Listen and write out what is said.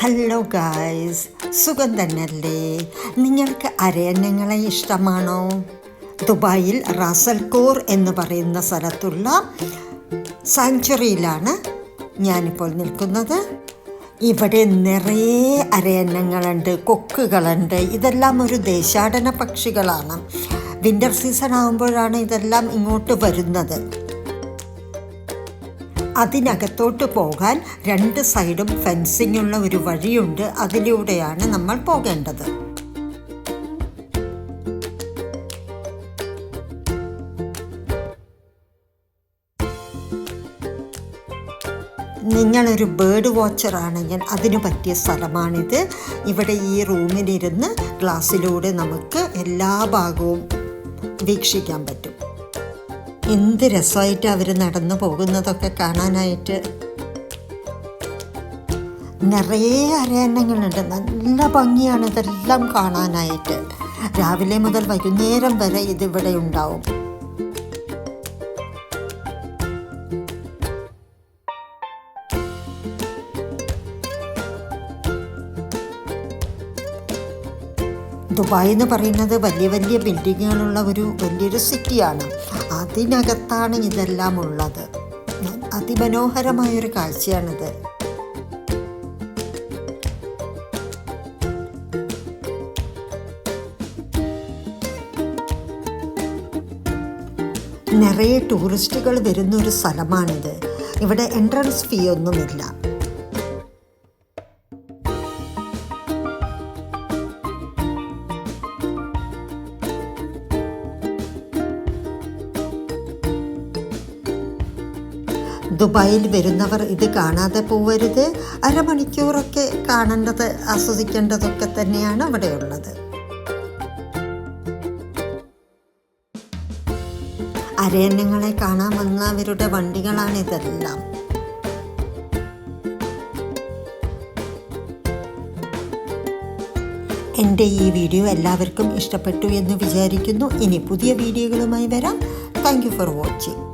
Hello guys, സുഖം തന്നെയല്ലേ? നിങ്ങൾക്ക് അരയന്നങ്ങളെ ഇഷ്ടമാണോ? ദുബായിൽ റാസൽ ഖോർ എന്ന് പറയുന്ന സ്ഥലത്തുള്ള സാങ്ച്വറിയിലാണ് ഞാനിപ്പോൾ നിൽക്കുന്നത്. ഇവിടെ നിറയെ അരയന്നങ്ങളുണ്ട്, കൊക്കുകളുണ്ട്. ഇതെല്ലാം ഒരു ദേശാടന പക്ഷികളാണ്. വിൻ്റർ സീസൺ ആകുമ്പോഴാണ് ഇതെല്ലാം ഇങ്ങോട്ട് വരുന്നത്. അതിനകത്തോട്ട് പോകാൻ രണ്ട് സൈഡും ഫെൻസിങ് ഉള്ള ഒരു വഴിയുണ്ട്. അതിലൂടെയാണ് നമ്മൾ പോകേണ്ടത്. നിങ്ങളൊരു ബേർഡ് വാച്ചറാണെങ്കിൽ അതിനു പറ്റിയ സ്ഥലമാണിത്. ഇവിടെ ഈ റൂമിലിരുന്ന് ഗ്ലാസ്സിലൂടെ നമുക്ക് എല്ലാ ഭാഗവും വീക്ഷിക്കാൻ പറ്റും. എന്ത് രസമായിട്ട് അവർ നടന്നു പോകുന്നതൊക്കെ കാണാനായിട്ട്. നിറയെ അരയന്നങ്ങളുണ്ട്. നല്ല ഭംഗിയാണ് ഇതെല്ലാം കാണാനായിട്ട്. രാവിലെ മുതൽ വൈകുന്നേരം വരെ ഇതിവിടെ ഉണ്ടാവും. ദുബായ് എന്ന് പറയുന്നത് വലിയ വലിയ ബിൽഡിങ്ങുകളുള്ള വലിയൊരു സിറ്റിയാണ്. അതിനകത്താണ് ഇതെല്ലാം ഉള്ളത്. അതിമനോഹരമായൊരു കാഴ്ചയാണിത്. നിറയെ ടൂറിസ്റ്റുകൾ വരുന്നൊരു സ്ഥലമാണിത്. ഇവിടെ എൻട്രൻസ് ഫീ ഒന്നുമില്ല. ദുബായിൽ വരുന്നവർ ഇത് കാണാതെ പോവരുത്. അരമണിക്കൂറൊക്കെ കാണേണ്ടത്, ആസ്വദിക്കേണ്ടതൊക്കെ തന്നെയാണ് അവിടെയുള്ളത്. അരയന്നങ്ങളെ കാണാൻ വന്നവരുടെ വണ്ടികളാണ് ഇതെല്ലാം. എൻ്റെ ഈ വീഡിയോ എല്ലാവർക്കും ഇഷ്ടപ്പെട്ടു എന്ന് വിചാരിക്കുന്നു. ഇനി പുതിയ വീഡിയോകളുമായി വരാം. Thank you for watching.